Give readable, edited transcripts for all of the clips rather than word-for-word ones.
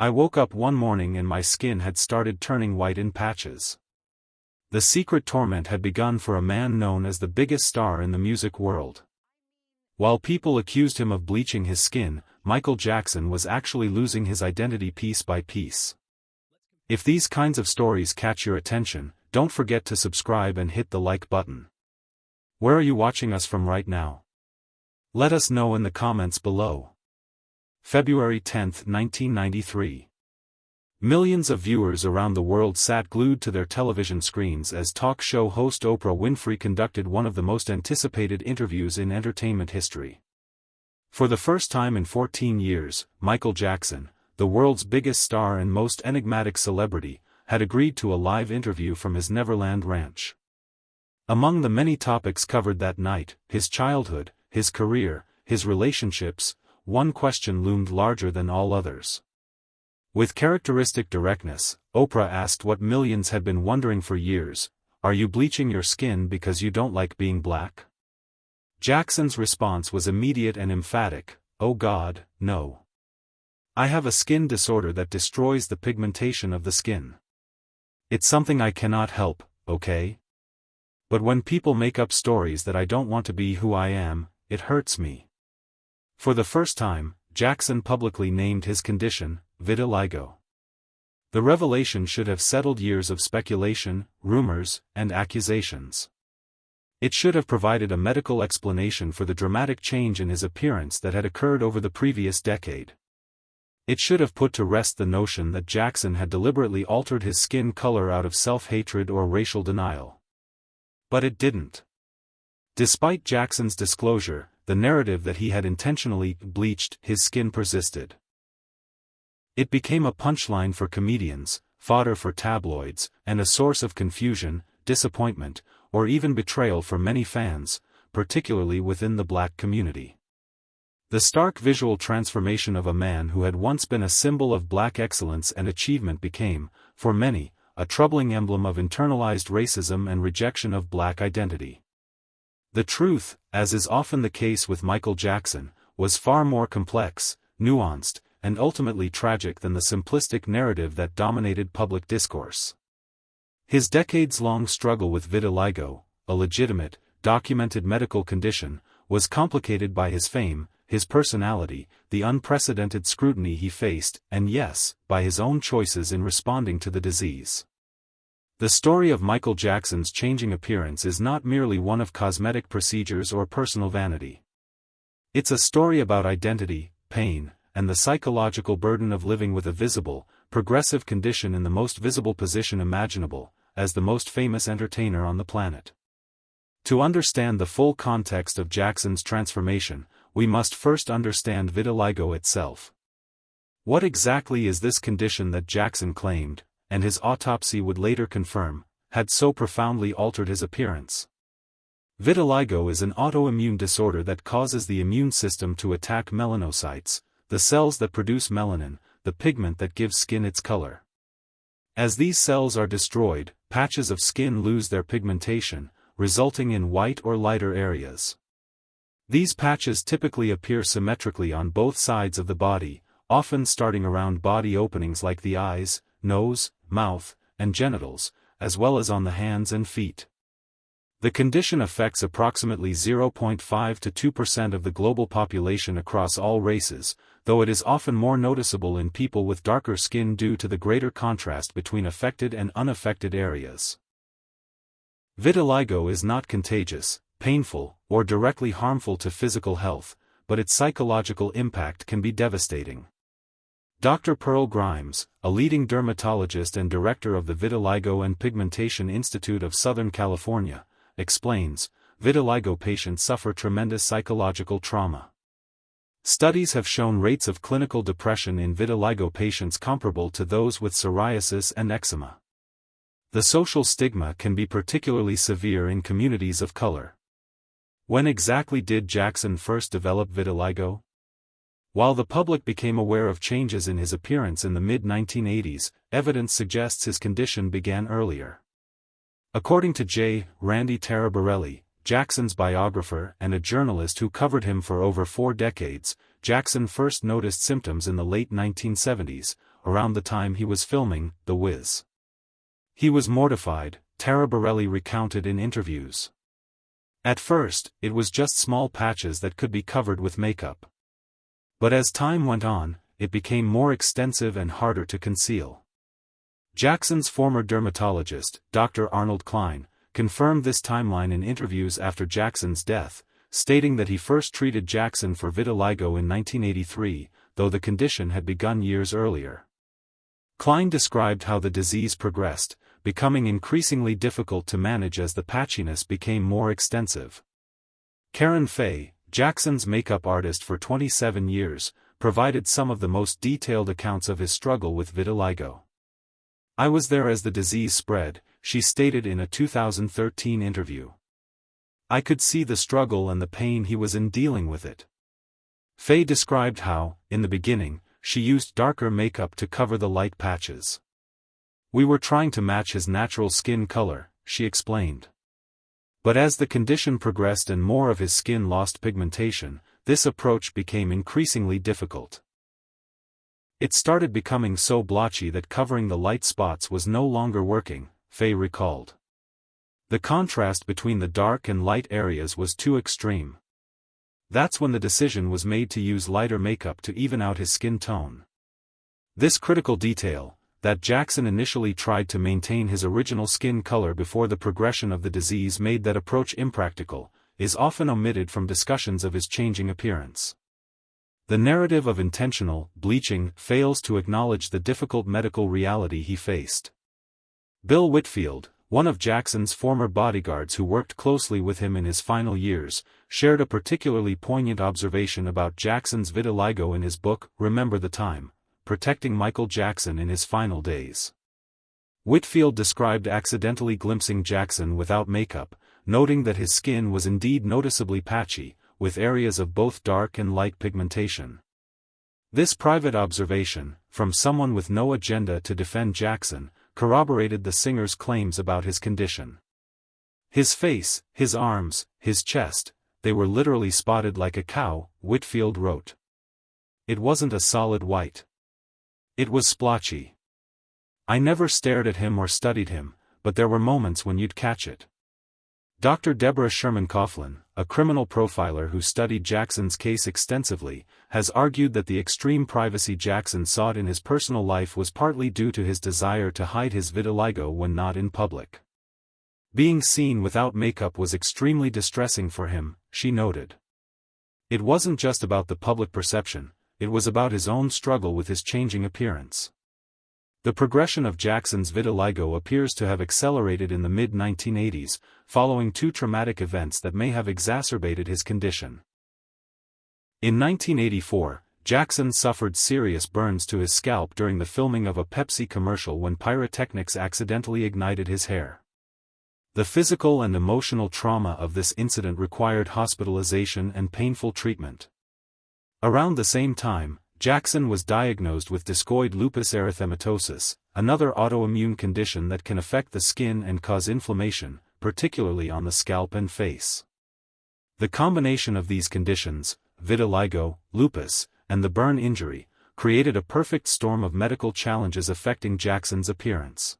I woke up one morning and my skin had started turning white in patches. The secret torment had begun for a man known as the biggest star in the music world. While people accused him of bleaching his skin, Michael Jackson was actually losing his identity piece by piece. If these kinds of stories catch your attention, don't forget to subscribe and hit the like button. Where are you watching us from right now? Let us know in the comments below. February 10, 1993. Millions of viewers around the world sat glued to their television screens as talk show host Oprah Winfrey conducted one of the most anticipated interviews in entertainment history. For the first time in 14 years, Michael Jackson, the world's biggest star and most enigmatic celebrity, had agreed to a live interview from his Neverland ranch. Among the many topics covered that night, his childhood, his career, his relationships, one question loomed larger than all others. With characteristic directness, Oprah asked what millions had been wondering for years: are you bleaching your skin because you don't like being black? Jackson's response was immediate and emphatic: "Oh God, no. I have a skin disorder that destroys the pigmentation of the skin. It's something I cannot help, okay? But when people make up stories that I don't want to be who I am, it hurts me." For the first time, Jackson publicly named his condition, vitiligo. The revelation should have settled years of speculation, rumors, and accusations. It should have provided a medical explanation for the dramatic change in his appearance that had occurred over the previous decade. It should have put to rest the notion that Jackson had deliberately altered his skin color out of self-hatred or racial denial. But it didn't. Despite Jackson's disclosure, the narrative that he had intentionally bleached his skin persisted. It became a punchline for comedians, fodder for tabloids, and a source of confusion, disappointment, or even betrayal for many fans, particularly within the black community. The stark visual transformation of a man who had once been a symbol of black excellence and achievement became, for many, a troubling emblem of internalized racism and rejection of black identity. The truth, as is often the case with Michael Jackson, was far more complex, nuanced, and ultimately tragic than the simplistic narrative that dominated public discourse. His decades-long struggle with vitiligo, a legitimate, documented medical condition, was complicated by his fame, his personality, the unprecedented scrutiny he faced, and yes, by his own choices in responding to the disease. The story of Michael Jackson's changing appearance is not merely one of cosmetic procedures or personal vanity. It's a story about identity, pain, and the psychological burden of living with a visible, progressive condition in the most visible position imaginable, as the most famous entertainer on the planet. To understand the full context of Jackson's transformation, we must first understand vitiligo itself. What exactly is this condition that Jackson claimed, and his autopsy would later confirm, had so profoundly altered his appearance? Vitiligo is an autoimmune disorder that causes the immune system to attack melanocytes, the cells that produce melanin, the pigment that gives skin its color. As these cells are destroyed, patches of skin lose their pigmentation, resulting in white or lighter areas. These patches typically appear symmetrically on both sides of the body, often starting around body openings like the eyes, nose, mouth, and genitals, as well as on the hands and feet. The condition affects approximately 0.5 to 2% of the global population across all races, though it is often more noticeable in people with darker skin due to the greater contrast between affected and unaffected areas. Vitiligo is not contagious, painful, or directly harmful to physical health, but its psychological impact can be devastating. Dr. Pearl Grimes, a leading dermatologist and director of the Vitiligo and Pigmentation Institute of Southern California, explains, vitiligo patients suffer tremendous psychological trauma. Studies have shown rates of clinical depression in vitiligo patients comparable to those with psoriasis and eczema. The social stigma can be particularly severe in communities of color. When exactly did Jackson first develop vitiligo? While the public became aware of changes in his appearance in the mid-1980s, evidence suggests his condition began earlier. According to J. Randy Taraborelli, Jackson's biographer and a journalist who covered him for over 4 decades, Jackson first noticed symptoms in the late 1970s, around the time he was filming The Wiz. He was mortified, Tara Borelli recounted in interviews. At first, it was just small patches that could be covered with makeup. But as time went on, it became more extensive and harder to conceal. Jackson's former dermatologist, Dr. Arnold Klein, confirmed this timeline in interviews after Jackson's death, stating that he first treated Jackson for vitiligo in 1983, though the condition had begun years earlier. Klein described how the disease progressed, becoming increasingly difficult to manage as the patchiness became more extensive. Karen Fay, Jackson's makeup artist for 27 years, provided some of the most detailed accounts of his struggle with vitiligo. "I was there as the disease spread," she stated in a 2013 interview. "I could see the struggle and the pain he was in dealing with it." Fay described how, in the beginning, she used darker makeup to cover the light patches. "We were trying to match his natural skin color," she explained. But as the condition progressed and more of his skin lost pigmentation, this approach became increasingly difficult. "It started becoming so blotchy that covering the light spots was no longer working," Fay recalled. "The contrast between the dark and light areas was too extreme. That's when the decision was made to use lighter makeup to even out his skin tone." This critical detail, that Jackson initially tried to maintain his original skin color before the progression of the disease made that approach impractical, is often omitted from discussions of his changing appearance. The narrative of intentional bleaching fails to acknowledge the difficult medical reality he faced. Bill Whitfield, one of Jackson's former bodyguards who worked closely with him in his final years, shared a particularly poignant observation about Jackson's vitiligo in his book, Remember the Time, Protecting Michael Jackson in His Final Days. Whitfield described accidentally glimpsing Jackson without makeup, noting that his skin was indeed noticeably patchy, with areas of both dark and light pigmentation. This private observation, from someone with no agenda to defend Jackson, corroborated the singer's claims about his condition. "His face, his arms, his chest, they were literally spotted like a cow," Whitfield wrote. "It wasn't a solid white. It was splotchy. I never stared at him or studied him, but there were moments when you'd catch it." Dr. Deborah Sherman Coughlin, a criminal profiler who studied Jackson's case extensively, has argued that the extreme privacy Jackson sought in his personal life was partly due to his desire to hide his vitiligo when not in public. Being seen without makeup was extremely distressing for him, she noted. It wasn't just about the public perception, it was about his own struggle with his changing appearance. The progression of Jackson's vitiligo appears to have accelerated in the mid-1980s, following two traumatic events that may have exacerbated his condition. In 1984, Jackson suffered serious burns to his scalp during the filming of a Pepsi commercial when pyrotechnics accidentally ignited his hair. The physical and emotional trauma of this incident required hospitalization and painful treatment. Around the same time, Jackson was diagnosed with discoid lupus erythematosus, another autoimmune condition that can affect the skin and cause inflammation, particularly on the scalp and face. The combination of these conditions, vitiligo, lupus, and the burn injury, created a perfect storm of medical challenges affecting Jackson's appearance.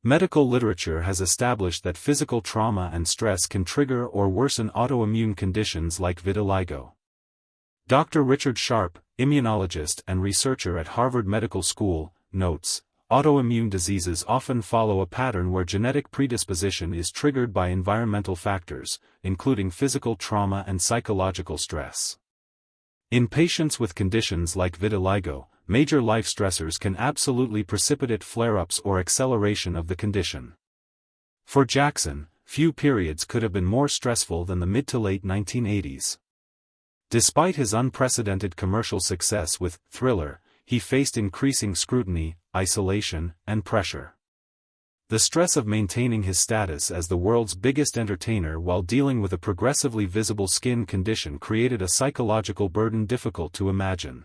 Medical literature has established that physical trauma and stress can trigger or worsen autoimmune conditions like vitiligo. Dr. Richard Sharp, immunologist and researcher at Harvard Medical School, notes, autoimmune diseases often follow a pattern where genetic predisposition is triggered by environmental factors, including physical trauma and psychological stress. In patients with conditions like vitiligo, major life stressors can absolutely precipitate flare-ups or acceleration of the condition. For Jackson, few periods could have been more stressful than the mid to late 1980s. Despite his unprecedented commercial success with Thriller, he faced increasing scrutiny, isolation, and pressure. The stress of maintaining his status as the world's biggest entertainer while dealing with a progressively visible skin condition created a psychological burden difficult to imagine.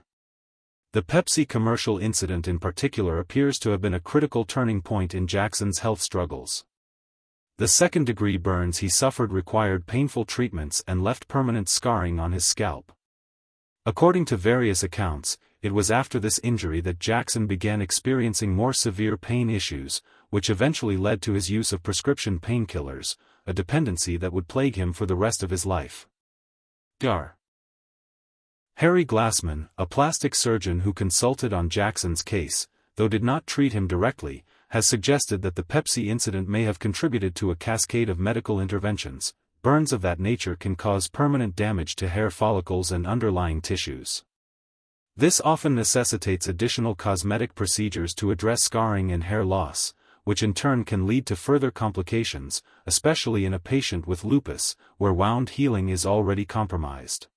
The Pepsi commercial incident in particular appears to have been a critical turning point in Jackson's health struggles. The second-degree burns he suffered required painful treatments and left permanent scarring on his scalp. According to various accounts, it was after this injury that Jackson began experiencing more severe pain issues, which eventually led to his use of prescription painkillers, a dependency that would plague him for the rest of his life. Dr. Harry Glassman, a plastic surgeon who consulted on Jackson's case, though did not treat him directly, has suggested that the Pepsi incident may have contributed to a cascade of medical interventions. Burns of that nature can cause permanent damage to hair follicles and underlying tissues. This often necessitates additional cosmetic procedures to address scarring and hair loss, which in turn can lead to further complications, especially in a patient with lupus, where wound healing is already compromised.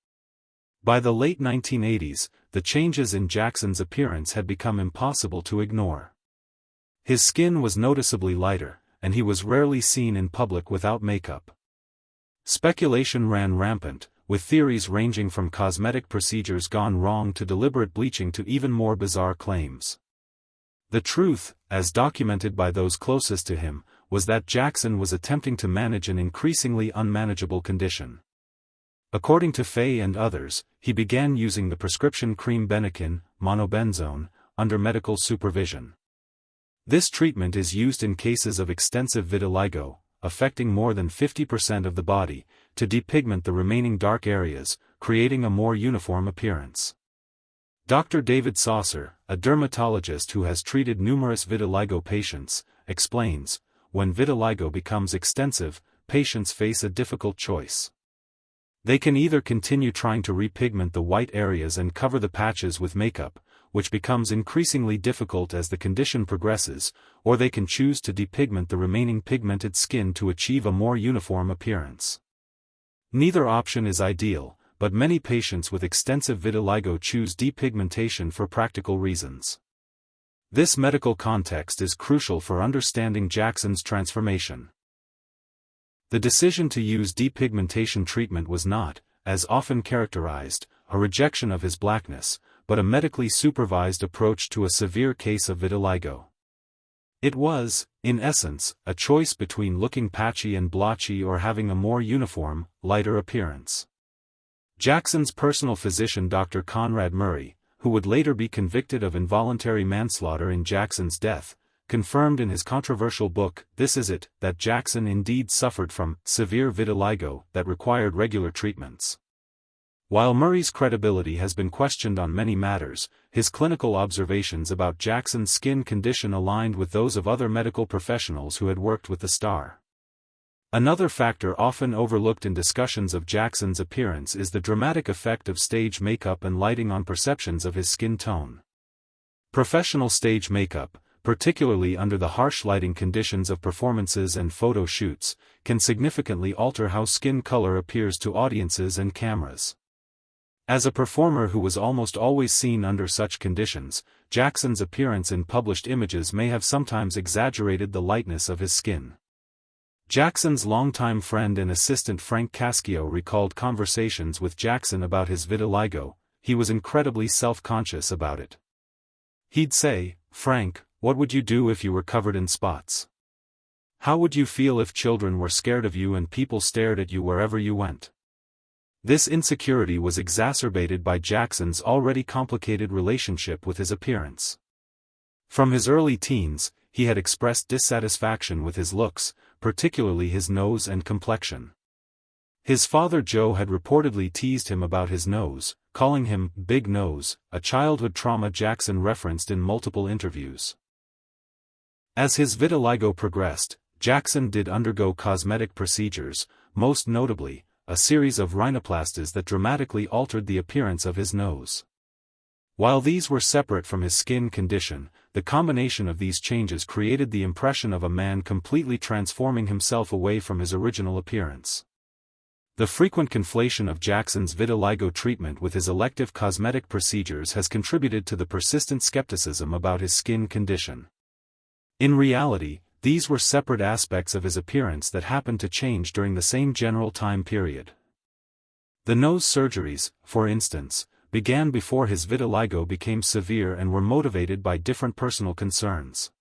By the late 1980s, the changes in Jackson's appearance had become impossible to ignore. His skin was noticeably lighter, and he was rarely seen in public without makeup. Speculation ran rampant, with theories ranging from cosmetic procedures gone wrong to deliberate bleaching to even more bizarre claims. The truth, as documented by those closest to him, was that Jackson was attempting to manage an increasingly unmanageable condition. According to Fay and others, he began using the prescription cream Benekin, monobenzone, under medical supervision. This treatment is used in cases of extensive vitiligo, affecting more than 50% of the body, to depigment the remaining dark areas, creating a more uniform appearance. Dr. David Saucer, a dermatologist who has treated numerous vitiligo patients, explains, when vitiligo becomes extensive, patients face a difficult choice. They can either continue trying to repigment the white areas and cover the patches with makeup, which becomes increasingly difficult as the condition progresses, or they can choose to depigment the remaining pigmented skin to achieve a more uniform appearance. Neither option is ideal, but many patients with extensive vitiligo choose depigmentation for practical reasons. This medical context is crucial for understanding Jackson's transformation. The decision to use depigmentation treatment was not, as often characterized, a rejection of his blackness, but a medically supervised approach to a severe case of vitiligo. It was, in essence, a choice between looking patchy and blotchy or having a more uniform, lighter appearance. Jackson's personal physician Dr. Conrad Murray, who would later be convicted of involuntary manslaughter in Jackson's death, confirmed in his controversial book, This Is It, that Jackson indeed suffered from severe vitiligo that required regular treatments. While Murray's credibility has been questioned on many matters, his clinical observations about Jackson's skin condition aligned with those of other medical professionals who had worked with the star. Another factor often overlooked in discussions of Jackson's appearance is the dramatic effect of stage makeup and lighting on perceptions of his skin tone. Professional stage makeup, particularly under the harsh lighting conditions of performances and photo shoots, can significantly alter how skin color appears to audiences and cameras. As a performer who was almost always seen under such conditions, Jackson's appearance in published images may have sometimes exaggerated the lightness of his skin. Jackson's longtime friend and assistant Frank Caschio recalled conversations with Jackson about his vitiligo. He was incredibly self-conscious about it. He'd say, "Frank, what would you do if you were covered in spots? How would you feel if children were scared of you and people stared at you wherever you went?" This insecurity was exacerbated by Jackson's already complicated relationship with his appearance. From his early teens, he had expressed dissatisfaction with his looks, particularly his nose and complexion. His father Joe had reportedly teased him about his nose, calling him "Big Nose," a childhood trauma Jackson referenced in multiple interviews. As his vitiligo progressed, Jackson did undergo cosmetic procedures, most notably, a series of rhinoplasties that dramatically altered the appearance of his nose. While these were separate from his skin condition, the combination of these changes created the impression of a man completely transforming himself away from his original appearance. The frequent conflation of Jackson's vitiligo treatment with his elective cosmetic procedures has contributed to the persistent skepticism about his skin condition. In reality, these were separate aspects of his appearance that happened to change during the same general time period. The nose surgeries, for instance, began before his vitiligo became severe and were motivated by different personal concerns.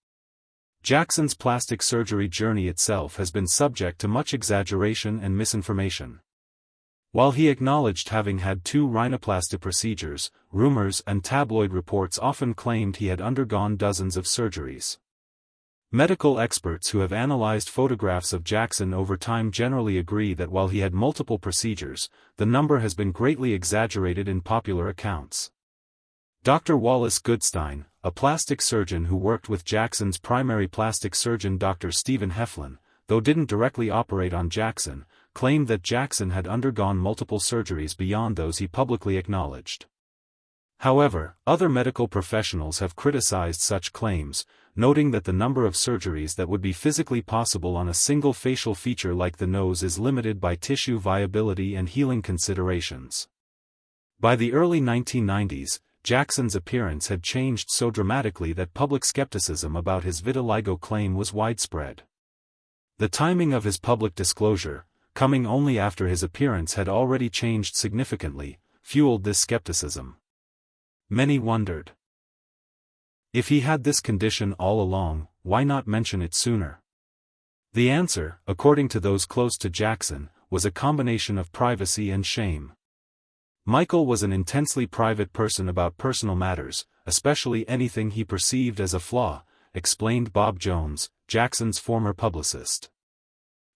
Jackson's plastic surgery journey itself has been subject to much exaggeration and misinformation. While he acknowledged having had 2 rhinoplasty procedures, rumors and tabloid reports often claimed he had undergone dozens of surgeries. Medical experts who have analyzed photographs of Jackson over time generally agree that while he had multiple procedures, the number has been greatly exaggerated in popular accounts. Dr. Wallace Goodstein, a plastic surgeon who worked with Jackson's primary plastic surgeon Dr. Stephen Heflin, though didn't directly operate on Jackson, claimed that Jackson had undergone multiple surgeries beyond those he publicly acknowledged. However, other medical professionals have criticized such claims, noting that the number of surgeries that would be physically possible on a single facial feature like the nose is limited by tissue viability and healing considerations. By the early 1990s, Jackson's appearance had changed so dramatically that public skepticism about his vitiligo claim was widespread. The timing of his public disclosure, coming only after his appearance had already changed significantly, fueled this skepticism. Many wondered, if he had this condition all along, why not mention it sooner? The answer, according to those close to Jackson, was a combination of privacy and shame. Michael was an intensely private person about personal matters, especially anything he perceived as a flaw, explained Bob Jones, Jackson's former publicist.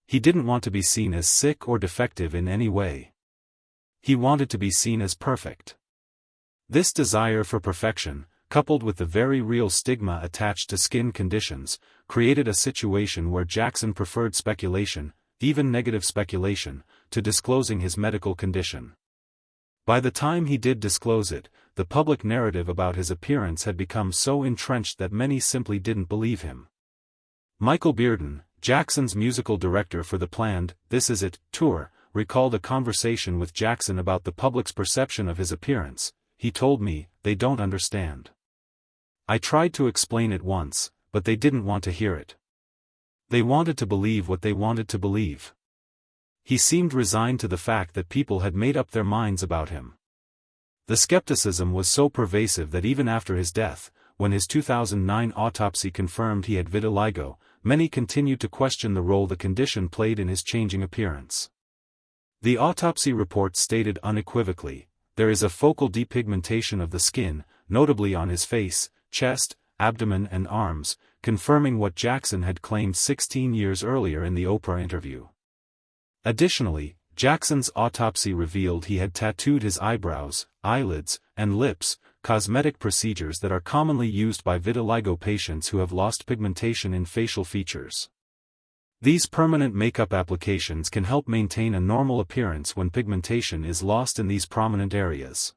He didn't want to be seen as sick or defective in any way. He wanted to be seen as perfect. This desire for perfection, coupled with the very real stigma attached to skin conditions, created a situation where Jackson preferred speculation, even negative speculation, to disclosing his medical condition. By the time he did disclose it, the public narrative about his appearance had become so entrenched that many simply didn't believe him. Michael Bearden, Jackson's musical director for the planned This Is It tour, recalled a conversation with Jackson about the public's perception of his appearance. He told me, "They don't understand. I tried to explain it once, but they didn't want to hear it. They wanted to believe what they wanted to believe." He seemed resigned to the fact that people had made up their minds about him. The skepticism was so pervasive that even after his death, when his 2009 autopsy confirmed he had vitiligo, many continued to question the role the condition played in his changing appearance. The autopsy report stated unequivocally, there is a focal depigmentation of the skin, notably on his face, chest, abdomen and arms, confirming what Jackson had claimed 16 years earlier in the Oprah interview. Additionally, Jackson's autopsy revealed he had tattooed his eyebrows, eyelids, and lips, cosmetic procedures that are commonly used by vitiligo patients who have lost pigmentation in facial features. These permanent makeup applications can help maintain a normal appearance when pigmentation is lost in these prominent areas.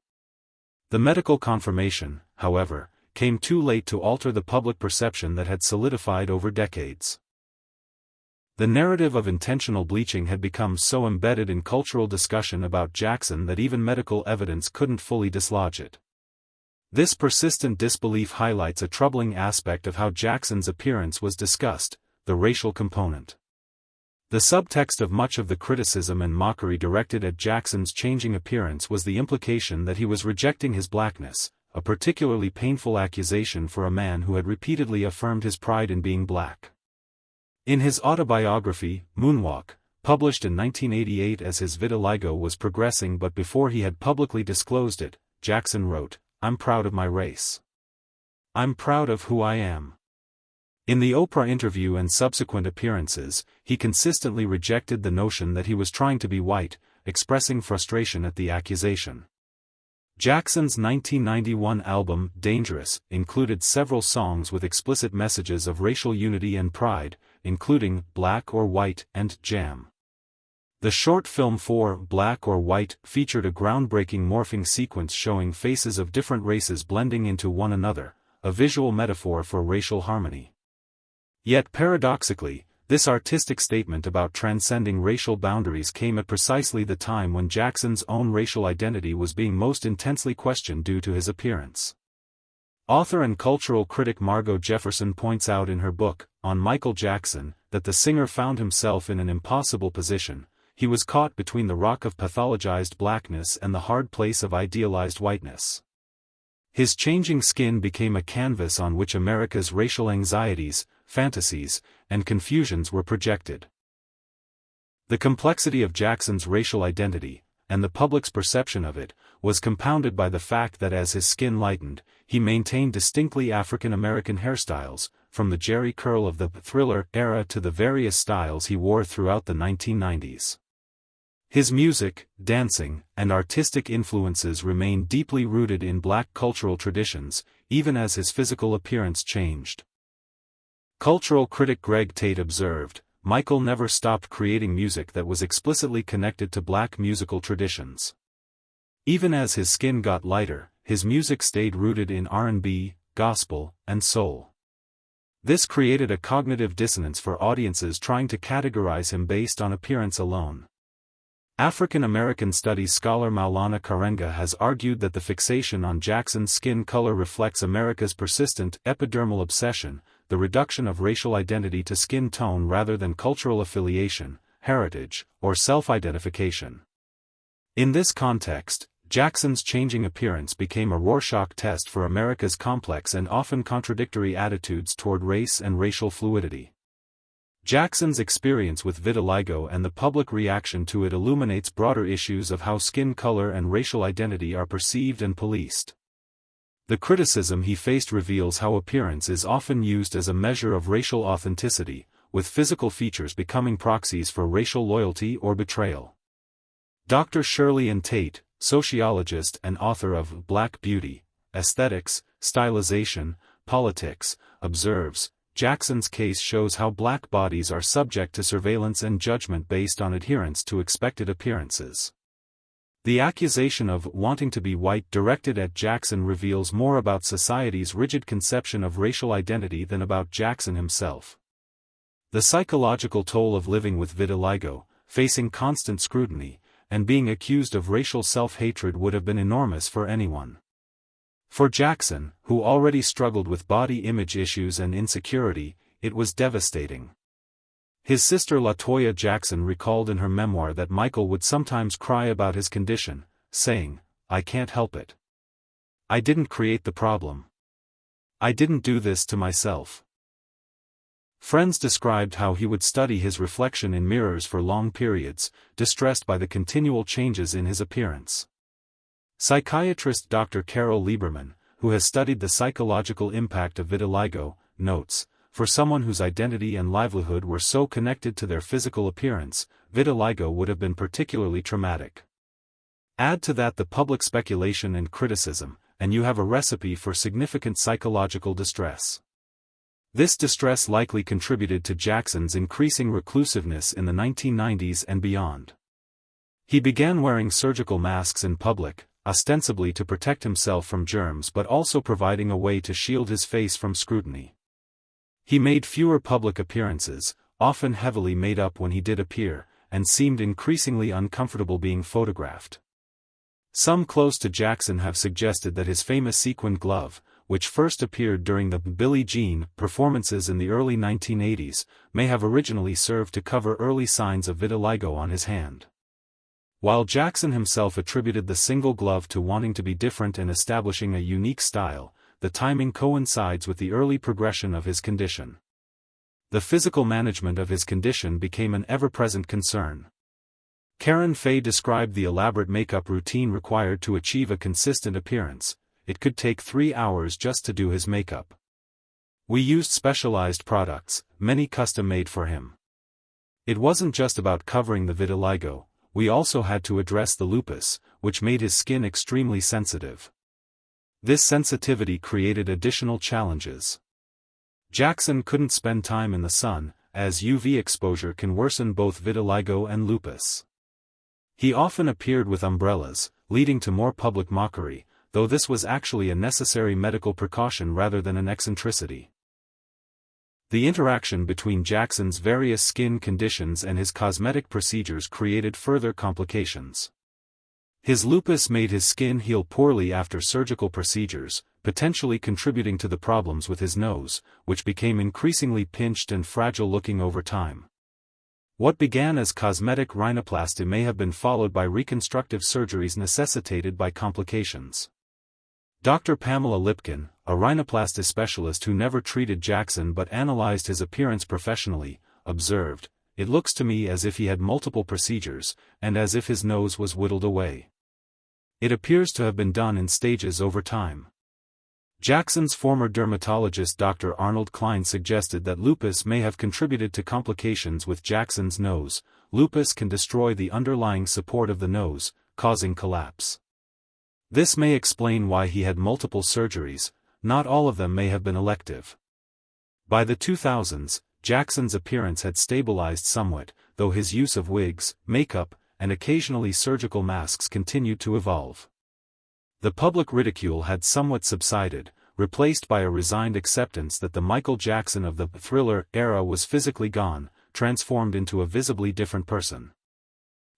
The medical confirmation, however, came too late to alter the public perception that had solidified over decades. The narrative of intentional bleaching had become so embedded in cultural discussion about Jackson that even medical evidence couldn't fully dislodge it. This persistent disbelief highlights a troubling aspect of how Jackson's appearance was discussed, the racial component. The subtext of much of the criticism and mockery directed at Jackson's changing appearance was the implication that he was rejecting his blackness, a particularly painful accusation for a man who had repeatedly affirmed his pride in being black. In his autobiography, Moonwalk, published in 1988 as his vitiligo was progressing but before he had publicly disclosed it, Jackson wrote, "I'm proud of my race. I'm proud of who I am." In the Oprah interview and subsequent appearances, he consistently rejected the notion that he was trying to be white, expressing frustration at the accusation. Jackson's 1991 album, Dangerous, included several songs with explicit messages of racial unity and pride, including Black or White and Jam. The short film for Black or White featured a groundbreaking morphing sequence showing faces of different races blending into one another, a visual metaphor for racial harmony. Yet paradoxically, this artistic statement about transcending racial boundaries came at precisely the time when Jackson's own racial identity was being most intensely questioned due to his appearance. Author and cultural critic Margot Jefferson points out in her book, On Michael Jackson, that the singer found himself in an impossible position. He was caught between the rock of pathologized blackness and the hard place of idealized whiteness. His changing skin became a canvas on which America's racial anxieties, fantasies, and confusions were projected. The complexity of Jackson's racial identity, and the public's perception of it, was compounded by the fact that as his skin lightened, he maintained distinctly African American hairstyles, from the Jerry curl of the Thriller era to the various styles he wore throughout the 1990s. His music, dancing, and artistic influences remained deeply rooted in black cultural traditions, even as his physical appearance changed. Cultural critic Greg Tate observed, "Michael never stopped creating music that was explicitly connected to black musical traditions. Even as his skin got lighter, his music stayed rooted in R&B, gospel, and soul." This created a cognitive dissonance for audiences trying to categorize him based on appearance alone. African American studies scholar Maulana Karenga has argued that the fixation on Jackson's skin color reflects America's persistent epidermal obsession, the reduction of racial identity to skin tone rather than cultural affiliation, heritage, or self-identification. In this context, Jackson's changing appearance became a Rorschach test for America's complex and often contradictory attitudes toward race and racial fluidity. Jackson's experience with vitiligo and the public reaction to it illuminates broader issues of how skin color and racial identity are perceived and policed. The criticism he faced reveals how appearance is often used as a measure of racial authenticity, with physical features becoming proxies for racial loyalty or betrayal. Dr. Shirley Ann Tate, sociologist and author of Black Beauty, Aesthetics, Stylization, Politics, observes, Jackson's case shows how black bodies are subject to surveillance and judgment based on adherence to expected appearances. The accusation of wanting to be white directed at Jackson reveals more about society's rigid conception of racial identity than about Jackson himself. The psychological toll of living with vitiligo, facing constant scrutiny, and being accused of racial self-hatred would have been enormous for anyone. For Jackson, who already struggled with body image issues and insecurity, it was devastating. His sister LaToya Jackson recalled in her memoir that Michael would sometimes cry about his condition, saying, "I can't help it. I didn't create the problem. I didn't do this to myself." Friends described how he would study his reflection in mirrors for long periods, distressed by the continual changes in his appearance. Psychiatrist Dr. Carol Lieberman, who has studied the psychological impact of vitiligo, notes, "For someone whose identity and livelihood were so connected to their physical appearance, vitiligo would have been particularly traumatic. Add to that the public speculation and criticism, and you have a recipe for significant psychological distress." This distress likely contributed to Jackson's increasing reclusiveness in the 1990s and beyond. He began wearing surgical masks in public, ostensibly to protect himself from germs but also providing a way to shield his face from scrutiny. He made fewer public appearances, often heavily made up when he did appear, and seemed increasingly uncomfortable being photographed. Some close to Jackson have suggested that his famous sequin glove, which first appeared during the Billie Jean performances in the early 1980s, may have originally served to cover early signs of vitiligo on his hand. While Jackson himself attributed the single glove to wanting to be different and establishing a unique style, the timing coincides with the early progression of his condition. The physical management of his condition became an ever-present concern. Karen Fay described the elaborate makeup routine required to achieve a consistent appearance. It could take 3 hours just to do his makeup. "We used specialized products, many custom-made for him. It wasn't just about covering the vitiligo, we also had to address the lupus, which made his skin extremely sensitive. This sensitivity created additional challenges. Jackson couldn't spend time in the sun, as UV exposure can worsen both vitiligo and lupus. He often appeared with umbrellas, leading to more public mockery, though this was actually a necessary medical precaution rather than an eccentricity." The interaction between Jackson's various skin conditions and his cosmetic procedures created further complications. His lupus made his skin heal poorly after surgical procedures, potentially contributing to the problems with his nose, which became increasingly pinched and fragile-looking over time. What began as cosmetic rhinoplasty may have been followed by reconstructive surgeries necessitated by complications. Dr. Pamela Lipkin, a rhinoplasty specialist who never treated Jackson but analyzed his appearance professionally, observed, "It looks to me as if he had multiple procedures, and as if his nose was whittled away. It appears to have been done in stages over time." Jackson's former dermatologist Dr. Arnold Klein suggested that lupus may have contributed to complications with Jackson's nose. Lupus can destroy the underlying support of the nose, causing collapse. This may explain why he had multiple surgeries. Not all of them may have been elective. By the 2000s, Jackson's appearance had stabilized somewhat, though his use of wigs, makeup, and occasionally surgical masks continued to evolve. The public ridicule had somewhat subsided, replaced by a resigned acceptance that the Michael Jackson of the Thriller era was physically gone, transformed into a visibly different person.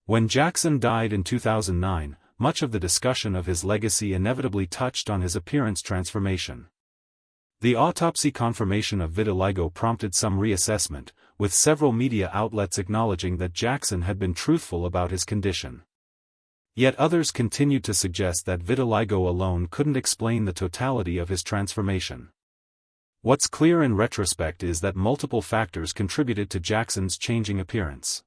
When Jackson died in 2009, much of the discussion of his legacy inevitably touched on his appearance transformation. The autopsy confirmation of vitiligo prompted some reassessment, with several media outlets acknowledging that Jackson had been truthful about his condition. Yet others continued to suggest that vitiligo alone couldn't explain the totality of his transformation. What's clear in retrospect is that multiple factors contributed to Jackson's changing appearance.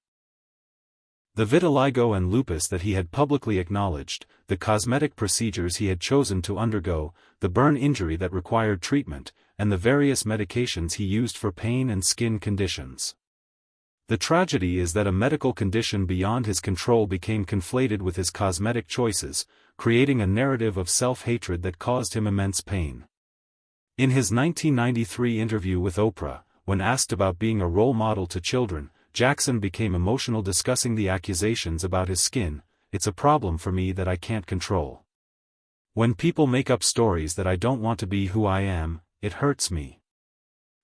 The vitiligo and lupus that he had publicly acknowledged, the cosmetic procedures he had chosen to undergo, the burn injury that required treatment, and the various medications he used for pain and skin conditions. The tragedy is that a medical condition beyond his control became conflated with his cosmetic choices, creating a narrative of self-hatred that caused him immense pain. In his 1993 interview with Oprah, when asked about being a role model to children, Jackson became emotional discussing the accusations about his skin. "It's a problem for me that I can't control. When people make up stories that I don't want to be who I am, it hurts me."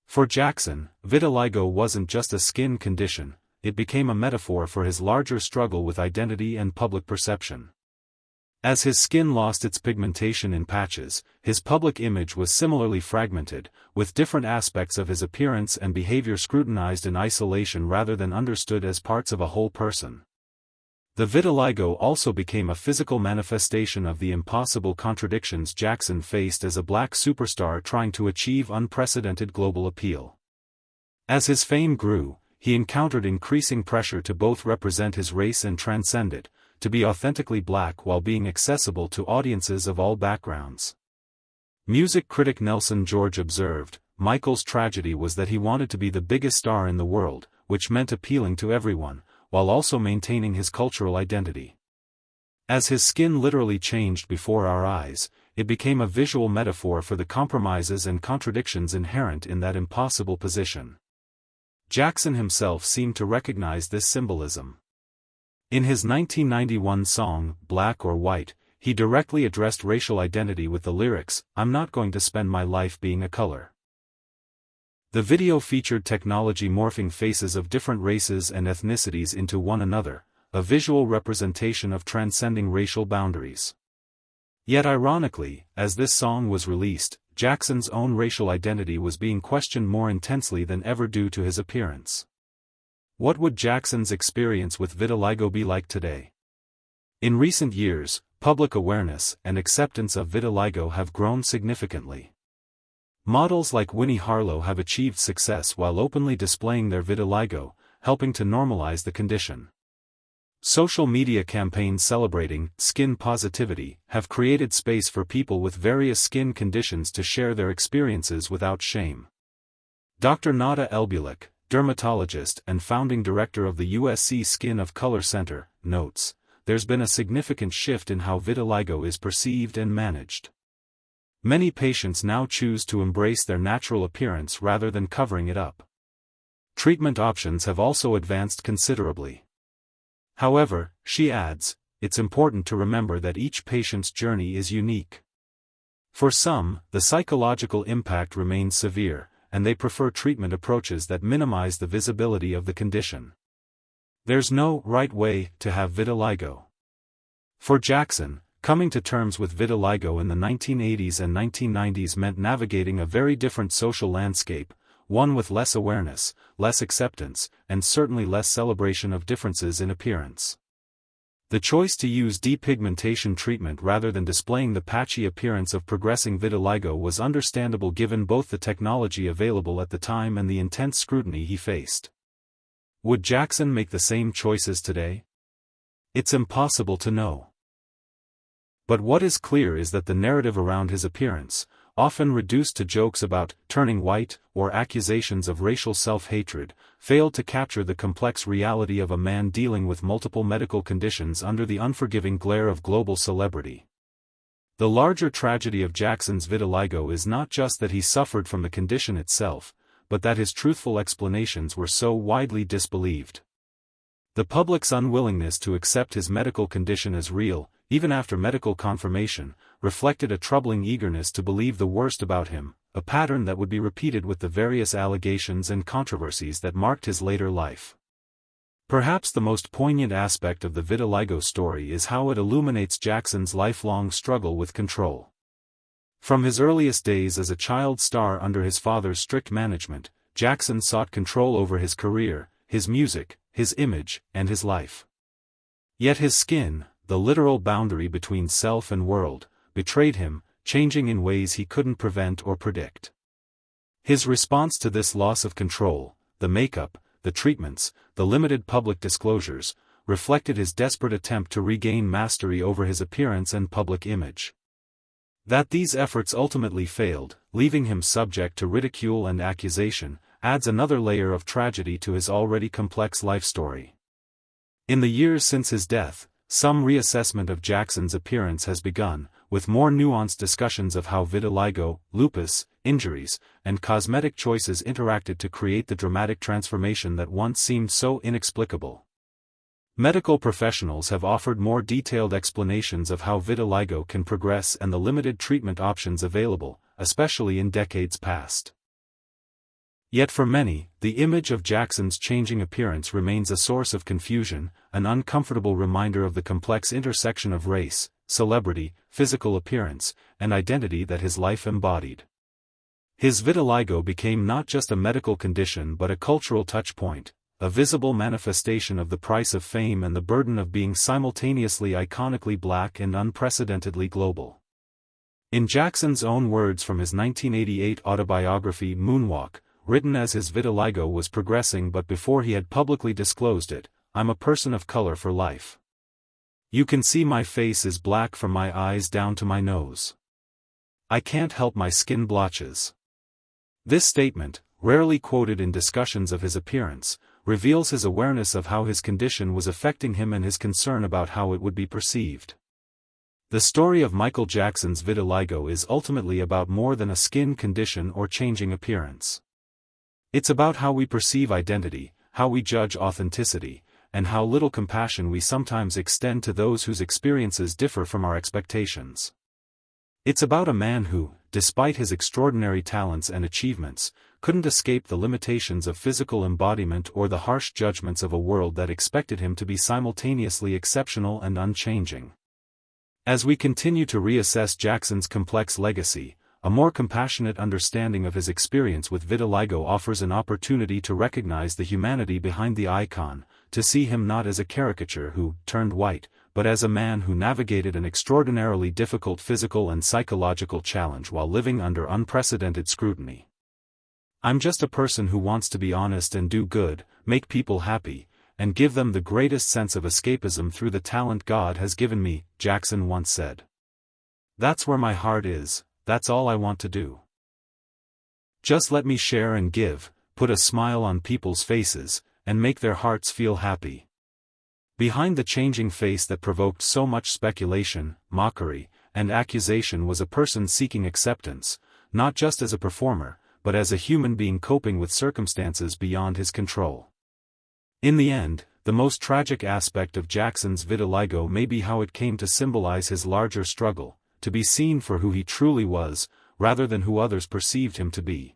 For Jackson, vitiligo wasn't just a skin condition, it became a metaphor for his larger struggle with identity and public perception. As his skin lost its pigmentation in patches, his public image was similarly fragmented, with different aspects of his appearance and behavior scrutinized in isolation rather than understood as parts of a whole person. The vitiligo also became a physical manifestation of the impossible contradictions Jackson faced as a black superstar trying to achieve unprecedented global appeal. As his fame grew, he encountered increasing pressure to both represent his race and transcend it, to be authentically black while being accessible to audiences of all backgrounds. Music critic Nelson George observed, "Michael's tragedy was that he wanted to be the biggest star in the world, which meant appealing to everyone, while also maintaining his cultural identity. As his skin literally changed before our eyes, it became a visual metaphor for the compromises and contradictions inherent in that impossible position." Jackson himself seemed to recognize this symbolism. In his 1991 song, Black or White, he directly addressed racial identity with the lyrics, "I'm not going to spend my life being a color." The video featured technology morphing faces of different races and ethnicities into one another, a visual representation of transcending racial boundaries. Yet ironically, as this song was released, Jackson's own racial identity was being questioned more intensely than ever due to his appearance. What would Jackson's experience with vitiligo be like today? In recent years, public awareness and acceptance of vitiligo have grown significantly. Models like Winnie Harlow have achieved success while openly displaying their vitiligo, helping to normalize the condition. Social media campaigns celebrating skin positivity have created space for people with various skin conditions to share their experiences without shame. Dr. Nada Elbulik, dermatologist and founding director of the USC Skin of Color Center, notes, "There's been a significant shift in how vitiligo is perceived and managed. Many patients now choose to embrace their natural appearance rather than covering it up. Treatment options have also advanced considerably." However, she adds, "It's important to remember that each patient's journey is unique. For some, the psychological impact remains severe, and they prefer treatment approaches that minimize the visibility of the condition. There's no right way to have vitiligo." For Jackson, coming to terms with vitiligo in the 1980s and 1990s meant navigating a very different social landscape, one with less awareness, less acceptance, and certainly less celebration of differences in appearance. The choice to use depigmentation treatment rather than displaying the patchy appearance of progressing vitiligo was understandable given both the technology available at the time and the intense scrutiny he faced. Would Jackson make the same choices today? It's impossible to know. But what is clear is that the narrative around his appearance, often reduced to jokes about turning white or accusations of racial self-hatred, failed to capture the complex reality of a man dealing with multiple medical conditions under the unforgiving glare of global celebrity. The larger tragedy of Jackson's vitiligo is not just that he suffered from the condition itself, but that his truthful explanations were so widely disbelieved. The public's unwillingness to accept his medical condition as real, even after medical confirmation, reflected a troubling eagerness to believe the worst about him, a pattern that would be repeated with the various allegations and controversies that marked his later life. Perhaps the most poignant aspect of the vitiligo story is how it illuminates Jackson's lifelong struggle with control. From his earliest days as a child star under his father's strict management, Jackson sought control over his career, his music, his image, and his life. Yet his skin, the literal boundary between self and world, betrayed him, changing in ways he couldn't prevent or predict. His response to this loss of control, the makeup, the treatments, the limited public disclosures, reflected his desperate attempt to regain mastery over his appearance and public image. That these efforts ultimately failed, leaving him subject to ridicule and accusation, adds another layer of tragedy to his already complex life story. In the years since his death, some reassessment of Jackson's appearance has begun, with more nuanced discussions of how vitiligo, lupus, injuries, and cosmetic choices interacted to create the dramatic transformation that once seemed so inexplicable. Medical professionals have offered more detailed explanations of how vitiligo can progress and the limited treatment options available, especially in decades past. Yet for many, the image of Jackson's changing appearance remains a source of confusion, an uncomfortable reminder of the complex intersection of race, celebrity, physical appearance, and identity that his life embodied. His vitiligo became not just a medical condition but a cultural touchpoint, a visible manifestation of the price of fame and the burden of being simultaneously iconically black and unprecedentedly global. In Jackson's own words from his 1988 autobiography Moonwalk, written as his vitiligo was progressing but before he had publicly disclosed it, "I'm a person of color for life. You can see my face is black from my eyes down to my nose. I can't help my skin blotches." This statement, rarely quoted in discussions of his appearance, reveals his awareness of how his condition was affecting him and his concern about how it would be perceived. The story of Michael Jackson's vitiligo is ultimately about more than a skin condition or changing appearance. It's about how we perceive identity, how we judge authenticity, and how little compassion we sometimes extend to those whose experiences differ from our expectations. It's about a man who, despite his extraordinary talents and achievements, couldn't escape the limitations of physical embodiment or the harsh judgments of a world that expected him to be simultaneously exceptional and unchanging. As we continue to reassess Jackson's complex legacy, a more compassionate understanding of his experience with vitiligo offers an opportunity to recognize the humanity behind the icon, to see him not as a caricature who turned white, but as a man who navigated an extraordinarily difficult physical and psychological challenge while living under unprecedented scrutiny. "I'm just a person who wants to be honest and do good, make people happy, and give them the greatest sense of escapism through the talent God has given me," Jackson once said. "That's where my heart is. That's all I want to do. Just let me share and give, put a smile on people's faces, and make their hearts feel happy." Behind the changing face that provoked so much speculation, mockery, and accusation was a person seeking acceptance, not just as a performer, but as a human being coping with circumstances beyond his control. In the end, the most tragic aspect of Jackson's vitiligo may be how it came to symbolize his larger struggle, to be seen for who he truly was, rather than who others perceived him to be.